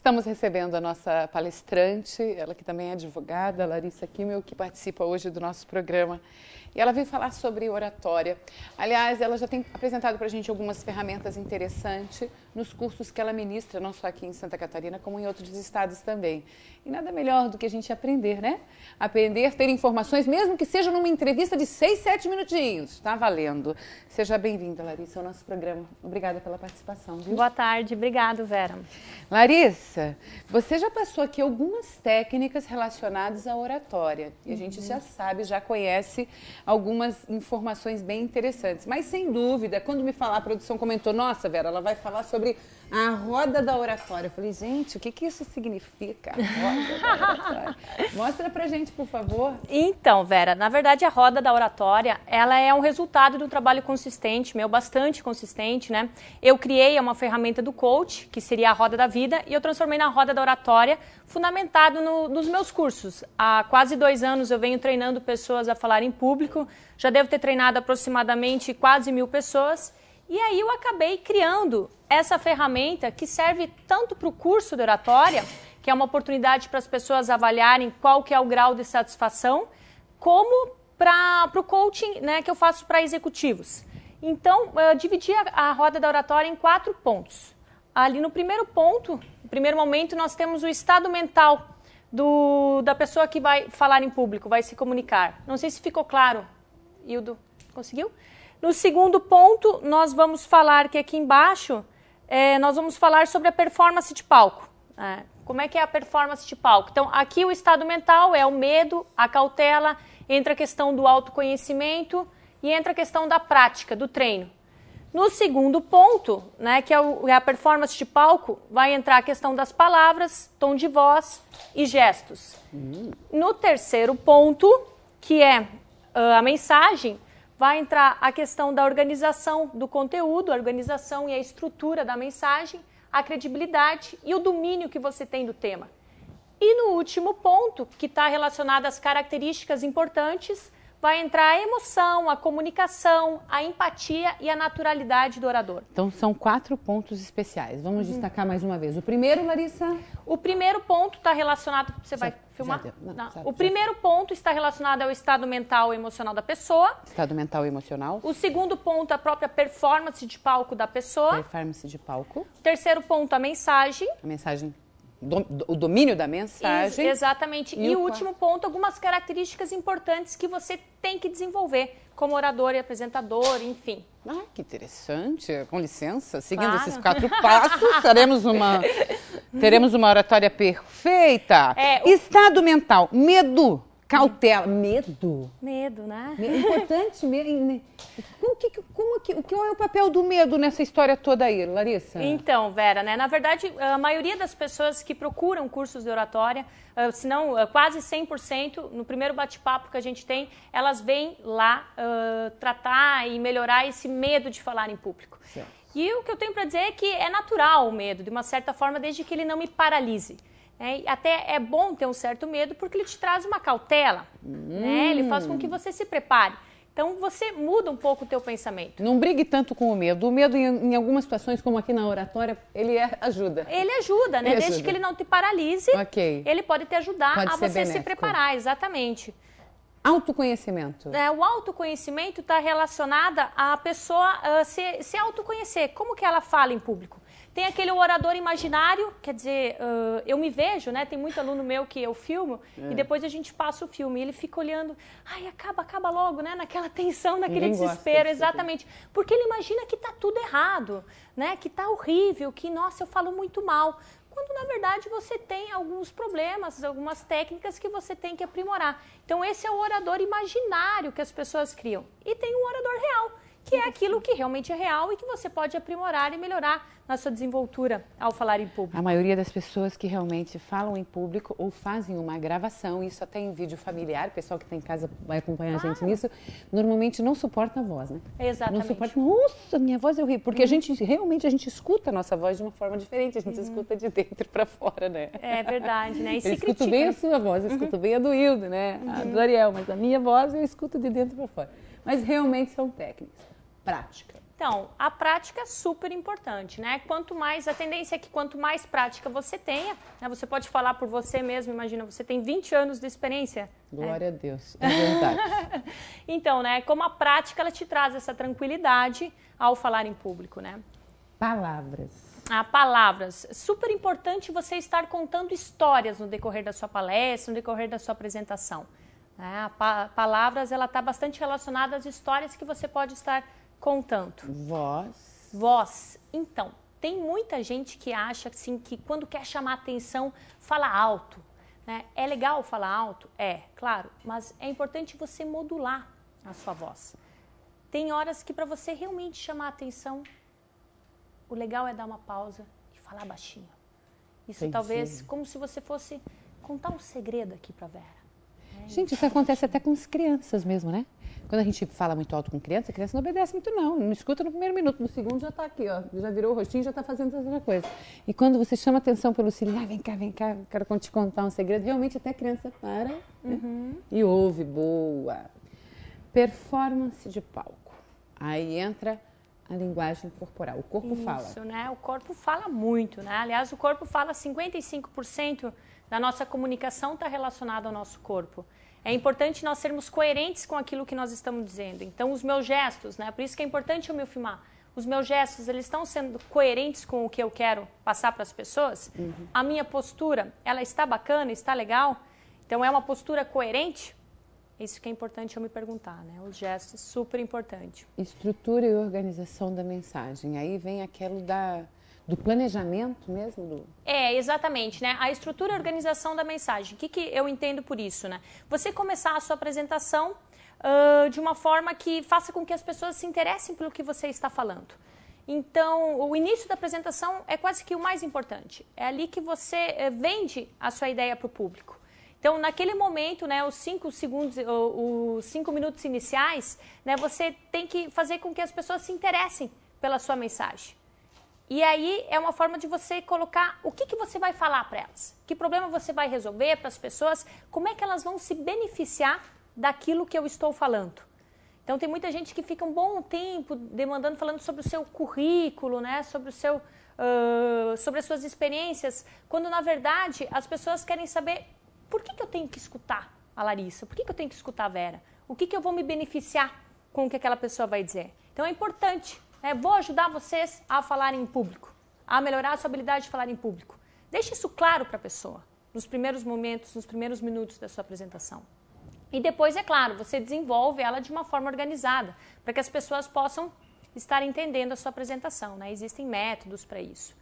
Estamos recebendo a nossa palestrante, ela que também é advogada, Larissa Kimmel, que participa hoje do nosso programa. E ela veio falar sobre oratória. Aliás, ela já tem apresentado para a gente algumas ferramentas interessantes nos cursos que ela ministra, não só aqui em Santa Catarina, como em outros estados também. E nada melhor do que a gente aprender, né? Aprender, ter informações, mesmo que seja numa entrevista de 6, 7 minutinhos. Tá valendo. Seja bem-vinda, Larissa, ao nosso programa. Obrigada pela participação, viu? Boa tarde. Obrigado, Vera. Larissa, você já passou aqui algumas técnicas relacionadas à oratória. E a gente já sabe, já conhece algumas informações bem interessantes. Mas, sem dúvida, quando me falar, a produção comentou, nossa, Vera, ela vai falar sobre a roda da oratória. Eu falei, gente, o que isso significa, a roda da oratória? Mostra pra gente, por favor. Então, Vera, na verdade, a roda da oratória, ela é um resultado de um trabalho consistente, meu, bastante consistente, né? Eu criei uma ferramenta do coach, que seria a roda da vida, e eu transformei na roda da oratória, fundamentado nos meus cursos. Há quase 2 anos eu venho treinando pessoas a falar em público, já devo ter treinado aproximadamente quase 1000 pessoas, e aí eu acabei criando essa ferramenta que serve tanto para o curso de oratória, que é uma oportunidade para as pessoas avaliarem qual que é o grau de satisfação, como para o coaching, né, que eu faço para executivos. Então, eu dividi a roda da oratória em 4 pontos. Ali no primeiro ponto, no primeiro momento, nós temos o estado mental da pessoa que vai falar em público, vai se comunicar. Não sei se ficou claro, Hildo, conseguiu? No segundo ponto, nós vamos falar que aqui embaixo, nós vamos falar sobre a performance de palco. Como é que é a performance de palco? Então, aqui o estado mental é o medo, a cautela, entra a questão do autoconhecimento e entra a questão da prática, do treino. No segundo ponto, né, que é a performance de palco, vai entrar a questão das palavras, tom de voz e gestos. No terceiro ponto, que é a mensagem, vai entrar a questão da organização do conteúdo, a organização e a estrutura da mensagem, a credibilidade e o domínio que você tem do tema. E no último ponto, que está relacionado às características importantes, vai entrar a emoção, a comunicação, a empatia e a naturalidade do orador. Então, são 4 pontos especiais. Vamos destacar mais uma vez. O primeiro, Larissa? O primeiro ponto está relacionado... Você vai filmar? O primeiro ponto está relacionado ao estado mental e emocional da pessoa. Estado mental e emocional. O segundo ponto, a própria performance de palco da pessoa. Performance de palco. O terceiro ponto, a mensagem. A mensagem... O domínio da mensagem. Exatamente. E o último ponto, algumas características importantes que você tem que desenvolver como orador e apresentador, enfim. Ah, que interessante. Com licença, seguindo esses 4 passos, teremos uma oratória perfeita. Estado mental, medo, cautela, medo. Medo, né? É importante mesmo. Qual é o papel do medo nessa história toda aí, Larissa? Então, Vera, né? Na verdade, a maioria das pessoas que procuram cursos de oratória, se não quase 100%, no primeiro bate-papo que a gente tem, elas vêm lá tratar e melhorar esse medo de falar em público. Certo. E o que eu tenho para dizer é que é natural o medo, de uma certa forma, desde que ele não me paralise. Até é bom ter um certo medo porque ele te traz uma cautela, né? Ele faz com que você se prepare. Então, você muda um pouco o teu pensamento. Não brigue tanto com o medo. O medo, em algumas situações, como aqui na oratória, ele ajuda. Ele ajuda, né? Desde que ele não te paralise, ele pode te ajudar a você se preparar, exatamente. Autoconhecimento. O autoconhecimento está relacionado à pessoa se autoconhecer. Como que ela fala em público? Tem aquele orador imaginário, quer dizer, eu me vejo, né? Tem muito aluno meu que eu filmo e depois a gente passa o filme e ele fica olhando, ai, acaba logo, né? Naquela tensão, naquele desespero, exatamente. Porque ele imagina que tá tudo errado, né? Que tá horrível, que, nossa, eu falo muito mal. Quando, na verdade, você tem alguns problemas, algumas técnicas que você tem que aprimorar. Então, esse é o orador imaginário que as pessoas criam. E tem um orador real, que é aquilo que realmente é real e que você pode aprimorar e melhorar na sua desenvoltura ao falar em público. A maioria das pessoas que realmente falam em público ou fazem uma gravação, isso até em vídeo familiar, o pessoal que está em casa vai acompanhar a gente nisso, normalmente não suporta a voz, né? Exatamente. Não suporta, nossa, minha voz é horrível, porque a gente escuta a nossa voz de uma forma diferente, a gente escuta de dentro para fora, né? É verdade, né? Eu escuto bem a sua voz, eu escuto bem a do Hildo, né? A do Ariel, mas a minha voz eu escuto de dentro para fora. Mas realmente são técnicas, prática. Então, a prática é super importante, né? Quanto mais, a tendência é que quanto mais prática você tenha, né? Você pode falar por você mesmo, imagina, você tem 20 anos de experiência. Glória a Deus, é verdade. Então, né, como a prática, ela te traz essa tranquilidade ao falar em público, né? Palavras. Palavras. Super importante você estar contando histórias no decorrer da sua palestra, no decorrer da sua apresentação. Né? Palavras, ela está bastante relacionada às histórias que você pode estar contando. Voz. Voz. Então, tem muita gente que acha assim, que quando quer chamar atenção, fala alto. Né? É legal falar alto? É, claro, mas é importante você modular a sua voz. Tem horas que para você realmente chamar atenção, o legal é dar uma pausa e falar baixinho. Isso talvez como se você fosse contar um segredo aqui para Vera. Gente, isso acontece até com as crianças mesmo, né? Quando a gente fala muito alto com criança, a criança não obedece muito não escuta no primeiro minuto, no segundo já está aqui, ó, já virou o rostinho, já está fazendo outra coisa. E quando você chama atenção pelo cílio, vem cá, quero te contar um segredo, realmente até a criança para, né? E ouve, boa. Performance de palco. Aí entra a linguagem corporal, o corpo fala. Isso, né? O corpo fala muito, né? Aliás, o corpo fala 55% da nossa comunicação está relacionada ao nosso corpo. É importante nós sermos coerentes com aquilo que nós estamos dizendo. Então, os meus gestos, né? Por isso que é importante eu me filmar. Os meus gestos, eles estão sendo coerentes com o que eu quero passar para as pessoas? A minha postura, ela está bacana, está legal? Então, é uma postura coerente? Isso que é importante eu me perguntar, né? Os gestos, super importante. Estrutura e organização da mensagem. Aí vem aquilo do planejamento mesmo? Exatamente, né? A estrutura e organização da mensagem. O que eu entendo por isso, né? Você começar a sua apresentação de uma forma que faça com que as pessoas se interessem pelo que você está falando. Então, o início da apresentação é quase que o mais importante. É ali que você vende a sua ideia para o público. Então, naquele momento, né, os 5 minutos iniciais, né, você tem que fazer com que as pessoas se interessem pela sua mensagem. E aí é uma forma de você colocar o que você vai falar para elas, que problema você vai resolver para as pessoas, como é que elas vão se beneficiar daquilo que eu estou falando. Então tem muita gente que fica um bom tempo demandando, falando sobre o seu currículo, né, sobre as suas experiências, quando na verdade as pessoas querem saber por que eu tenho que escutar a Larissa, por que eu tenho que escutar a Vera, o que eu vou me beneficiar com o que aquela pessoa vai dizer. Então é importante. Vou ajudar vocês a falarem em público, a melhorar a sua habilidade de falar em público. Deixe isso claro para a pessoa, nos primeiros momentos, nos primeiros minutos da sua apresentação. E depois, é claro, você desenvolve ela de uma forma organizada, para que as pessoas possam estar entendendo a sua apresentação, né? Existem métodos para isso.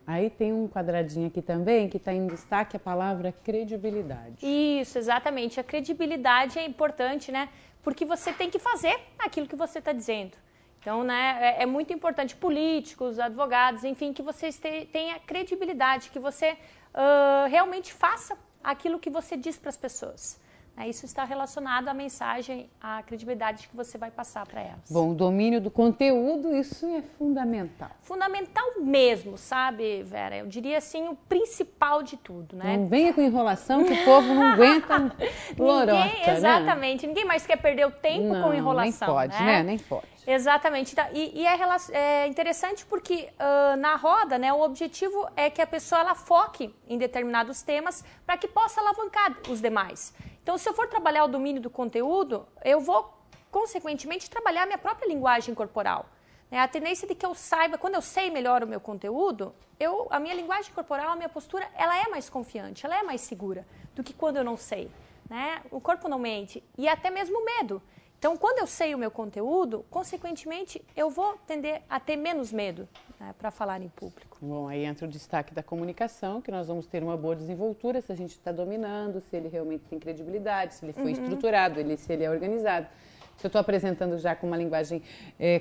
Aí tem um quadradinho aqui também, que está em destaque a palavra credibilidade. Isso, exatamente. A credibilidade é importante, né? Porque você tem que fazer aquilo que você está dizendo. Então, né, é muito importante, políticos, advogados, enfim, que vocês tenham credibilidade, que você realmente faça aquilo que você diz para as pessoas. Isso está relacionado à mensagem, à credibilidade que você vai passar para elas. Bom, o domínio do conteúdo, isso é fundamental. Fundamental mesmo, sabe, Vera? Eu diria assim, o principal de tudo, né? Não venha com enrolação que o povo não aguenta lorota, exatamente, né? Ninguém mais quer perder o tempo com enrolação, nem pode, né? Nem pode. Exatamente. E é interessante porque na roda, né, o objetivo é que a pessoa ela foque em determinados temas para que possa alavancar os demais. Então, se eu for trabalhar o domínio do conteúdo, eu vou, consequentemente, trabalhar a minha própria linguagem corporal. A tendência de que eu saiba, quando eu sei melhor o meu conteúdo, a minha linguagem corporal, a minha postura, ela é mais confiante, ela é mais segura do que quando eu não sei. Né? O corpo não mente. E até mesmo o medo. Então, quando eu sei o meu conteúdo, consequentemente, eu vou tender a ter menos medo, né, para falar em público. Bom, aí entra o destaque da comunicação, que nós vamos ter uma boa desenvoltura se a gente está dominando, se ele realmente tem credibilidade, se ele foi estruturado, se ele é organizado. Se eu estou apresentando já com uma linguagem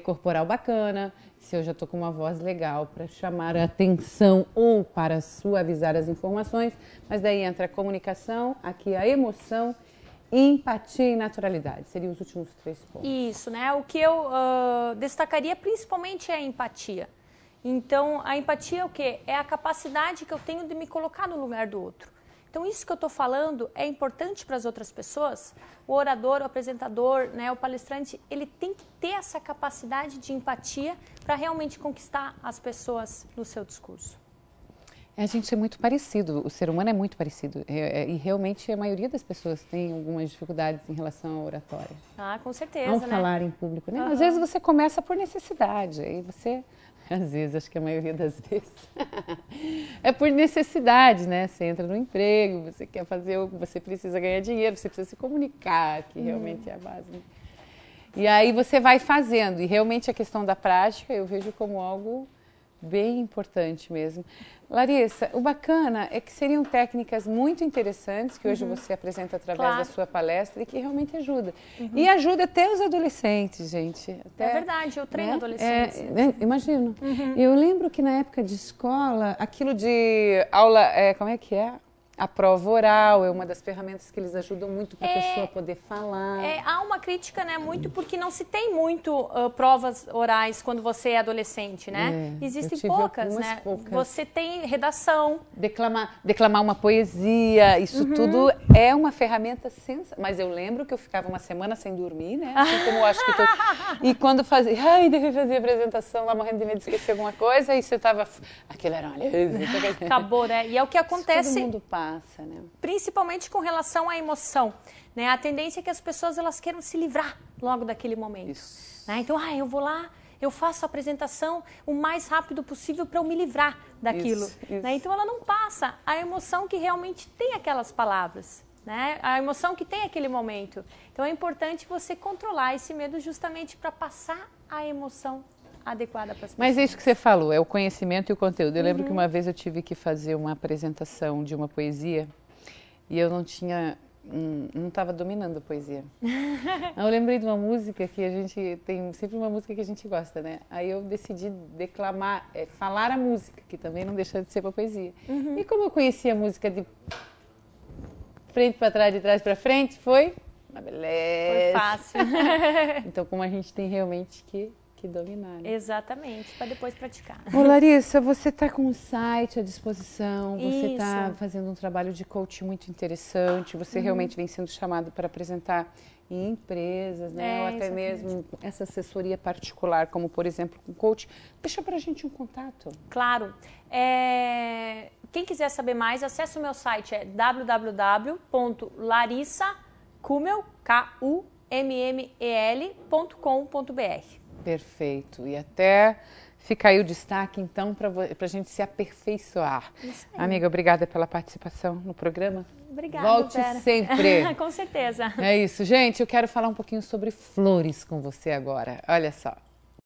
corporal bacana, se eu já estou com uma voz legal para chamar a atenção ou para suavizar as informações, mas daí entra a comunicação, aqui a emoção, empatia e naturalidade, seriam os últimos 3 pontos. Isso, né? O que eu destacaria principalmente é a empatia. Então, a empatia é o quê? É a capacidade que eu tenho de me colocar no lugar do outro. Então, isso que eu estou falando é importante para as outras pessoas. O orador, o apresentador, né, o palestrante, ele tem que ter essa capacidade de empatia para realmente conquistar as pessoas no seu discurso. A gente é muito parecido, o ser humano é muito parecido. E realmente a maioria das pessoas tem algumas dificuldades em relação à oratória. Ah, com certeza, ao né? falar em público, né? Às vezes você começa por necessidade, aí você... Às vezes, acho que a maioria das vezes é por necessidade, né? Você entra no emprego, você quer fazer o que você precisa ganhar dinheiro, você precisa se comunicar, que realmente é a base. Né? E aí você vai fazendo, e realmente a questão da prática eu vejo como algo bem importante mesmo. Larissa, o bacana é que seriam técnicas muito interessantes que hoje você apresenta através da sua palestra e que realmente ajuda. E ajuda até os adolescentes, gente. Até, é verdade, eu treino adolescentes. Imagino. Eu lembro que na época de escola, aquilo de aula, como é que é? A prova oral é uma das ferramentas que eles ajudam muito para a pessoa poder falar. Há uma crítica, né, muito porque não se tem muito provas orais quando você é adolescente, né? Existem poucas, né? Poucas. Você tem redação. Declamar uma poesia, isso tudo é uma ferramenta sensacional. Mas eu lembro que eu ficava uma semana sem dormir, né? Assim como eu acho que E quando fazia, deve fazer apresentação lá morrendo de medo de esquecer alguma coisa, e você tava, aquilo era Acabou, né? E é o que acontece. Todo mundo passa, né? Principalmente com relação à emoção, né? A tendência é que as pessoas elas queiram se livrar logo daquele momento. Isso. Né? Então, eu vou lá, eu faço a apresentação o mais rápido possível para eu me livrar daquilo. Isso. Né? Então, ela não passa a emoção que realmente tem aquelas palavras, né? A emoção que tem aquele momento. Então, é importante você controlar esse medo justamente para passar a emoção adequada para as pessoas. Mas é isso que você falou, é o conhecimento e o conteúdo. Eu lembro que uma vez eu tive que fazer uma apresentação de uma poesia e eu não estava dominando a poesia. Eu lembrei de uma música que a gente tem, sempre uma música que a gente gosta, né? Aí eu decidi declamar, falar a música, que também não deixa de ser uma poesia. E como eu conhecia a música de frente para trás, de trás para frente, foi uma beleza. Foi fácil. Então, como a gente tem realmente que dominar. Né? Exatamente, para depois praticar. Ô Larissa, você está com um site à disposição, você está Isso. fazendo um trabalho de coaching muito interessante, você realmente vem sendo chamado para apresentar em empresas, né? Ou até mesmo essa assessoria particular, como por exemplo com coach. Deixa para a gente um contato. Claro. Quem quiser saber mais, acesse o meu site, é www.larissacumel.com.br. Perfeito. E até fica aí o destaque, então, para a gente se aperfeiçoar. Isso aí. Amiga, obrigada pela participação no programa. Obrigada, Volte Vera. sempre. Com certeza. É isso, gente. Eu quero falar um pouquinho sobre flores com você agora. Olha só.